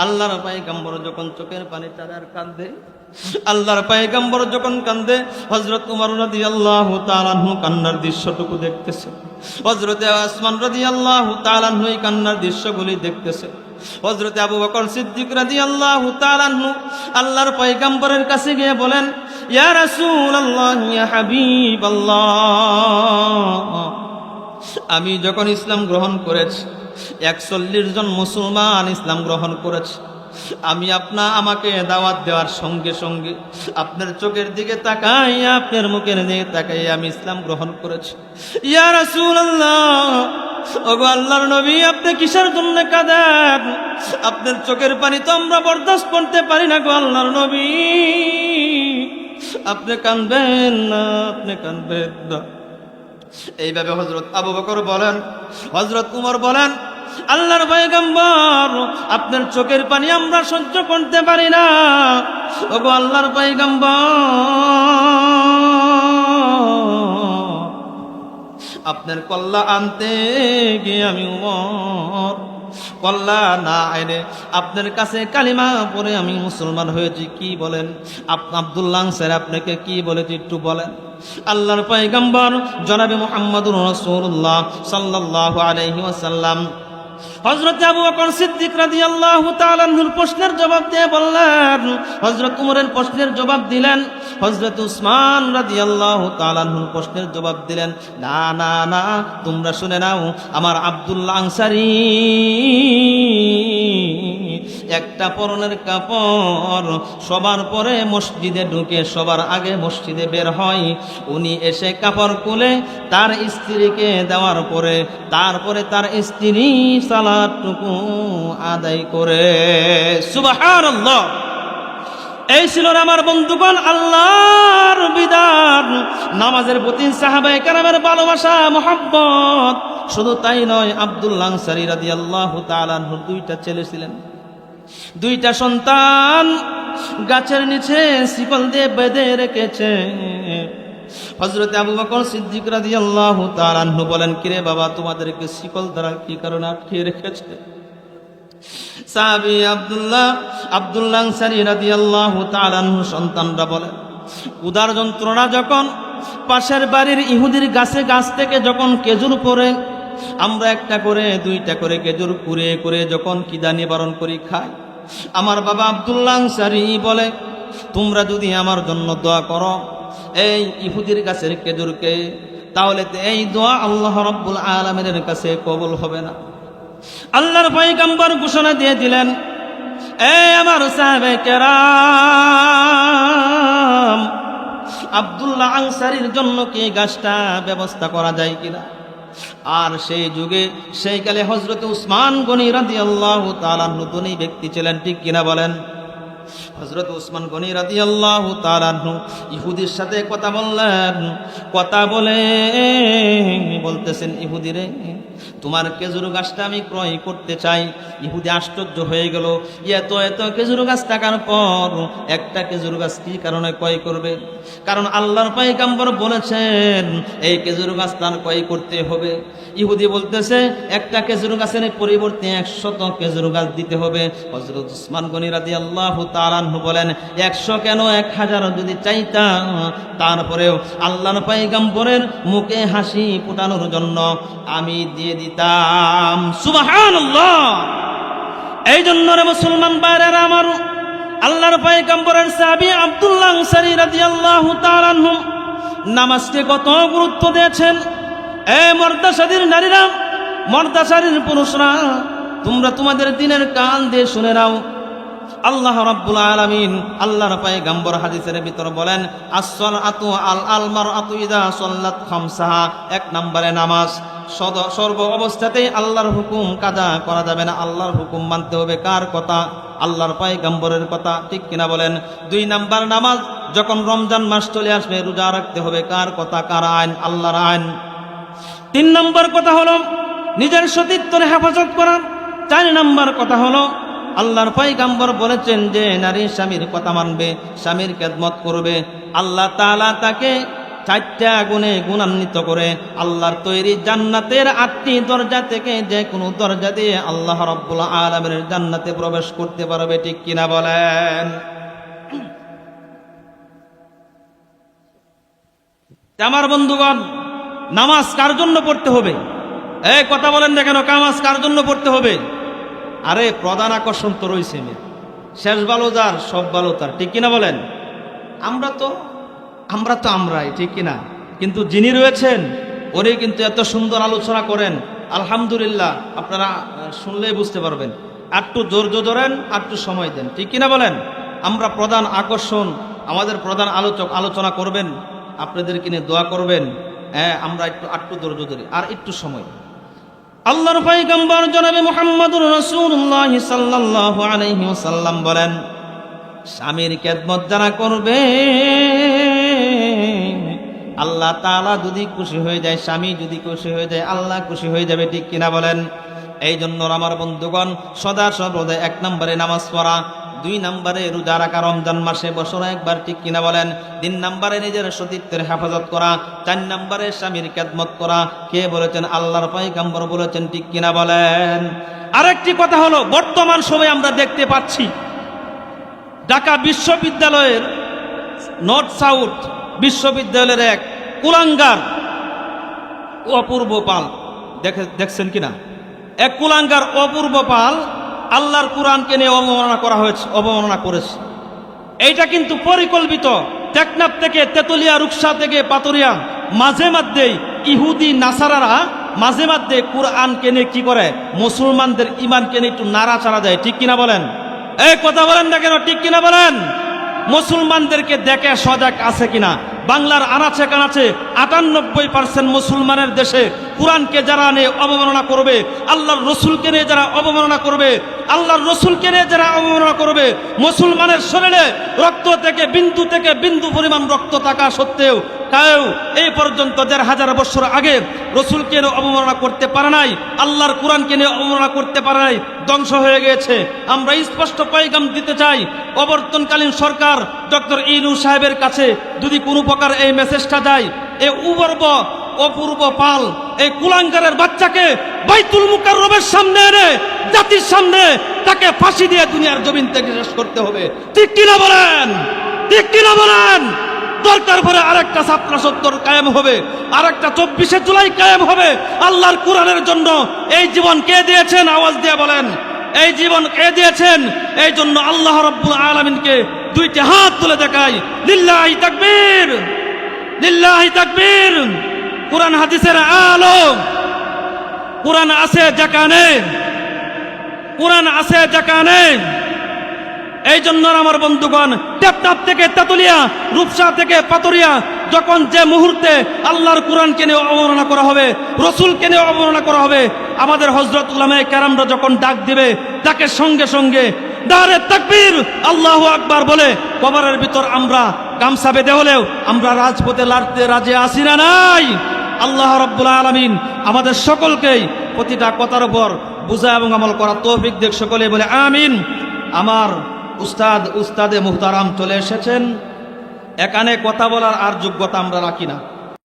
আল্লাহর পয়গম্বর যখন চোখের পানি ছাড়ে আর কাঁদে, আল্লাহর পয়গম্বর যখন কাঁদে, হযরত উমর রাদিয়াল্লাহু তাআলা আনহু কান্নার দৃশ্যটুকু দেখতেছে, হযরত ওসমান রাদিয়াল্লাহু তাআলা আনহু এই কান্নার দৃশ্যগুলি দেখতেছে, হযরত আবু বকর সিদ্দিক রাদিয়াল্লাহু তাআলা আনহু আল্লাহর পয়গম্বরের কাছে গিয়ে বলেন, ইয়া রাসূলুল্লাহ, ইয়া হাবিবাল্লাহ, আমি যখন ইসলাম গ্রহণ করেছি, 41 জন মুসলমান ইসলাম গ্রহণ করেছে, আমি আমাকে দাওয়াত দেওয়ার সঙ্গে সঙ্গে আপনার চোখের দিকে তাকাই, আপনার মুখের দিকে তাকাই আমি ইসলাম গ্রহণ করেছি। ইয়া রাসূলুল্লাহ, ওগো আল্লাহর নবী, আপনি কিসের জন্য কাঁদেন? আপনার চোখের পানি তো আমরা বরদাস্ত করতে পারি না গো আল্লাহর নবী, আপনি কাঁদবেন না, আপনি কাঁদবেন না। এইভাবে হযরত আবু বকর বলেন, হযরত উমর বলেন, আল্লাহর পয়গম্বর, আপনার চোখের পানি আমরা সহ্য করতে পারি না। ওগো আল্লাহর পয়গম্বর, আপনার কল্লা আনতে গিয়ে আমি উমর কল্লা না এনে আপনার কাছে কালিমা পড়ে আমি মুসলমান হয়েছি। কি বলেন আব্দুল্লাহ স্যার, আপনাকে কি বলেছি একটু বলেন। আল্লাহর পয়গম্বর জনাবে মুহাম্মদুর রাসূলুল্লাহ সাল্লাল্লাহু আলাইহি ওয়াসাল্লাম হযরত আবু বকর সিদ্দিক রাদিয়াল্লাহু তাআলা আনহুর প্রশ্নের জবাব দিয়ে বললেন, হযরত উমরের প্রশ্নের জবাব দিলেন, হযরত উসমান রাদিয়াল্লাহু তাআলা আনহুর প্রশ্নের জবাব দিলেন। না না না, তোমরা শুনে নাও, আমার আব্দুল্লাহ আনসারী একটা পরনের কাপড় সবার পরে মসজিদে ঢুকে সবার আগে মসজিদে বের হয়, উনি এসে কাপড় খুলে তার স্ত্রীকে দেওয়ার পরে তারপরে তার স্ত্রী সালাতটুকু আদায় করে। সুবহানাল্লাহ। এই ছিল আমার বন্ধুগণ আল্লাহর বিধান, নামাজের প্রতি সাহাবায়ে কেরামের ভালোবাসা মহব্বত। শুধু তাই নয়, আব্দুল্লাহ আনসারী রাদিয়াল্লাহু তাআলা আনহুর 2টা ছেলে ছিলেন, 2টা সন্তান গাছের নিচে শিকল দিয়ে বেঁধে রেখেছে। হযরত আবু বকর সিদ্দিক রাদিয়াল্লাহু তাআলা আনহু বলেন, কিরে বাবা, তোমাদেরকে শিকল দ্বারা কি কারণে আটকে রেখেছে? সাহাবী আব্দুল্লাহ আনসারী রাদিয়াল্লাহু তাআলা আনহু সন্তানরা বলেন, উদার যন্ত্রণা যখন পাশের বাড়ির ইহুদির গাছ থেকে যখন খেজুর পড়ে, আমরা 1টা করে 2টা করে খেজুর কুড়ে করে যখন খিদা নিবারণ করি খাই, আমার বাবা আব্দুল্লাহ আনসারী বলে, তোমরা যদি আমার জন্য দোয়া করো এই ইহুদির গাছের খেজুরকে, তাহলে এই দোয়া আল্লাহ রাব্বুল আলামিনের কাছে কবুল হবে না। আল্লাহর পয়গম্বর ঘোষণা দিয়ে দিলেন, এই আমার সাহাবে কেরাম, আব্দুল্লাহ আনসারীর জন্য কি গাছটা ব্যবস্থা করা যায় কিনা? আর সেই যুগে সেই কালে হযরত উসমান গনি রাদিয়াল্লাহু তাআলা আনহু ধনী ব্যক্তি ছিলেন, ঠিক কিনা বলেন? হযরত উসমান গনি রাদিয়াল্লাহু তাআলা আনহু ইহুদির সাথে কথা বললেন, কথা বলে বলতেছেন, ইহুদিরে, তোমার খেজুর গাছটা আমি ক্রয় করতে চাই। ইহুদি আশ্চর্য হয়ে গেল, এত এত খেজুর গাছ থাকার পর একটা খেজুর গাছ কি কারণে ক্রয় করবে? কারণ আল্লাহর পয়গম্বর বলেছেন এই খেজুর গাছ তার ক্রয় করতে হবে। ইহুদি বলতেছে, একটা খেজুর গাছের পরিবর্তে 100 খেজুর গাছ দিতে হবে। হযরত উসমান গনি রাদিয়াল্লাহু তাআলা আনহু বলেন, 100 কেন 1000 যদি চাইতাম, তারপরেও আল্লাহর পয়গম্বরের মুখে হাসি ফোটানোর জন্য আমি দিয়ে দিতাম। সুবহানাল্লাহ। এই জন্য রে মুসলমান ভাইরা আমার, আল্লাহর পয়গম্বরের সাহাবী আব্দুল্লাহ আনসারী রাদিয়াল্লাহু তাআলা আনহু নামাজকে কত গুরুত্ব দিয়েছেন। এই মর্দাশালীর নারীরা, মর্দাশালীর পুরুষরা, তোমরা তোমাদের দিনের কান দিয়ে শুনে নাও। আল্লাহ রাব্বুল আলামিন, আল্লাহর পয়গম্বর হাদিসের ভিতর বলেন, as-salatu al-mar'atu idha sallat khamsaha, 1 নম্বরে নামাজ সর্ব অবস্থাতেই আল্লাহর হুকুম কাজা করা যাবে না, আল্লাহর হুকুম মানতে হবে। কার কথা? আল্লাহর পয়গম্বরের কথা, ঠিক কিনা বলেন? 2 নম্বর নামাজ যখন রমজান মাস চলে আসবে রোজা রাখতে হবে। কার কথা? কার আইন? আল্লাহর আইন। 3 নম্বর কথা হলো নিজের সতীত্বের হেফাজত করা। 4 নম্বর কথা হলো আল্লাহর পয়গম্বর বলেছেন যে নারী স্বামীর কথা মানবে, স্বামীর খেদমত করবে। আল্লাহ তাআলা তাকে 4টা গুণে গুণান্বিত করে আল্লাহর তৈরি জান্নাতের 8টি দরজা থেকে যে কোনো দরজা দিয়ে আল্লাহ রাব্বুল আলামিনের জান্নাতে প্রবেশ করতে পারবে, ঠিক কিনা বলেন? আমার বন্ধুগণ, নামাজ কার জন্য পড়তে হবে? এই কথা বলেন না কেন, নামাজ কার জন্য পড়তে হবে? আরে প্রধান আকর্ষণ তো রয়েছে, শেষ ভালো যার সব ভালো তার, ঠিক কিনা বলেন? আমরা তো আমরাই, ঠিক কিনা? কিন্তু যিনি রয়েছেন উনি কিন্তু এত সুন্দর আলোচনা করেন, আলহামদুলিল্লাহ। আপনারা শুনলেই বুঝতে পারবেন। একটু জোর ধরেন, একটু সময় দেন, ঠিক কিনা বলেন? আমরা প্রধান আকর্ষণ, আমাদের প্রধান আলোচক আলোচনা করবেন, আপনাদেরকে নিয়ে দোয়া করবেন। হ্যাঁ, আমরা একটু ধৈর্য ধরি, আর একটু সময়। আল্লাহর পয়গম্বর জনাবে মুহাম্মদুর রাসূলুল্লাহ সাল্লাল্লাহু আলাইহি ওয়াসাল্লাম বলেন, স্বামীর খেদমত যারা করবে আল্লাহ তাআলা যদি খুশি হয়ে যায়, স্বামী যদি খুশি হয়ে যায়, আল্লাহ খুশি হয়ে যাবে, ঠিক কিনা বলেন? এই জন্য আমার বন্ধুগণ, সদা সর্বদা 1 নম্বরে নামাজ পড়া, 2 নম্বরে রোজা রাখা রমজান মাসে বছরে একবার, ঠিক কিনা বলেন? 3 নম্বরে নিজের সতীত্বের হেফাজত করা, 4 নম্বরে স্বামীর খেদমত করা। কে বলেছেন? আল্লাহর পয়গম্বর বলেছেন, ঠিক কিনা বলেন? আরেকটি কথা হলো, বর্তমান সময়ে আমরা দেখতে পাচ্ছি ঢাকা বিশ্ববিদ্যালয়ের নর্থ সাউথ বিশ্ববিদ্যালয়ের এক কুলাঙ্গার অপূর্ব পাল, দেখছেন কিনা? এক কুলাঙ্গার অপূর্ব পাল আল্লাহর কোরআনকে নিয়ে অবমাননা করেছে। এইটা কিন্তু পরিকল্পিত। টেকনাফ থেকে, তেতুলিয়া, রুকসা থেকে পাতুরিয়া, মাঝে মাঝে ইহুদি নাসারারা মাঝে মাঝে কোরআনকে নিয়ে কি করে? মুসলমানদের ইমানকে নিয়ে একটু নাড়াচাড়া দেয়, ঠিক কিনা বলেন? এই কথা বলেন না কেন, ঠিক কিনা বলেন? মুসলমানদেরকে দেখে সজাগ আছে কিনা? বাংলার আনাচে কানাচে 98% মুসলমানের দেশে কোরআনকে যারা নিয়ে অবমাননা করবে, আল্লাহর রসুলকে নিয়ে যারা অবমাননা করবে, আল্লাহর রসুলকে নিয়ে যারা অবমাননা করবে, মুসলমানের শরীরে রক্ত থেকে বিন্দু পরিমাণ রক্ত থাকা সত্ত্বেও কেউ এই পর্যন্ত 1000 বছর আগে রসুলকে নিয়ে অবমাননা করতে পারে নাই, আল্লাহর কোরআনকে নিয়ে অবমাননা করতে পারে নাই, ধ্বংস হয়ে গেছে। আমরা স্পষ্ট পয়গাম দিতে চাই, অবর্তনকালীন সরকার ডক্টর ইউনূস সাহেবের কাছে যদি কোনো প্রকার এই মেসেজটা যায়, এই অপূর্ব পাল, এই কুলাঙ্গারের বাচ্চাকে বাইতুল মুকাররমের সামনে এনে জাতির সামনে তাকে ফাঁসি দিয়ে দুনিয়ার জমিন থেকে শেষ করতে হবে, ঠিক কিনা বলেন? ঠিক কিনা বলেন? দরকার পড়ে আরেকটা ৭৭ কায়েম হবে, আরেকটা ২৪শে জুলাই কায়েম হবে আল্লাহর কোরআনের জন্য। এই জীবন কে দিয়েছেন? আওয়াজ দিয়ে বলেন, এই জীবন কে দিয়েছেন? এই জন্য আল্লাহ রাব্বুল আলামিনকে 2টি হাত তুলে দেখাই, লিল্লাহি তাকবীর, লিল্লাহি তাকবীর। কোরআন হাদিসের আলো, কোরআন আছে যেখানে, কোরআন আছে যেখানে। এই জন্য আমার বন্ধুগণ, টেকনাফ থেকে তেতুলিয়া, রূপসা থেকে পাতুরিয়া, যখন যে মুহূর্তে আল্লাহর কোরআনকে নিয়ে অবমাননা করা হবে, রসুলকে নিয়ে অবমাননা করা হবে, আমাদের হযরত উলামায়ে কেরামরা যখন ডাক দিবে, তাকে সঙ্গে সঙ্গে নারে তাকবীর, আল্লাহু আকবার বলে কবরের ভিতর আমরা গামছা বেঁধে হলেও আমরা রাজপথে লড়তে রাজি আছি না নাই? আল্লাহ রাব্বুল আলামিন আমাদের সকলকেই প্রতিটা কথার উপর বুঝা এবং আমল করা তৌফিক দেখ, সকলে বলে আমিন। আমার উস্তাদে মুহতারাম চলে এসেছেন, এখানে কথা বলার আর যোগ্যতা আমরা রাখি না।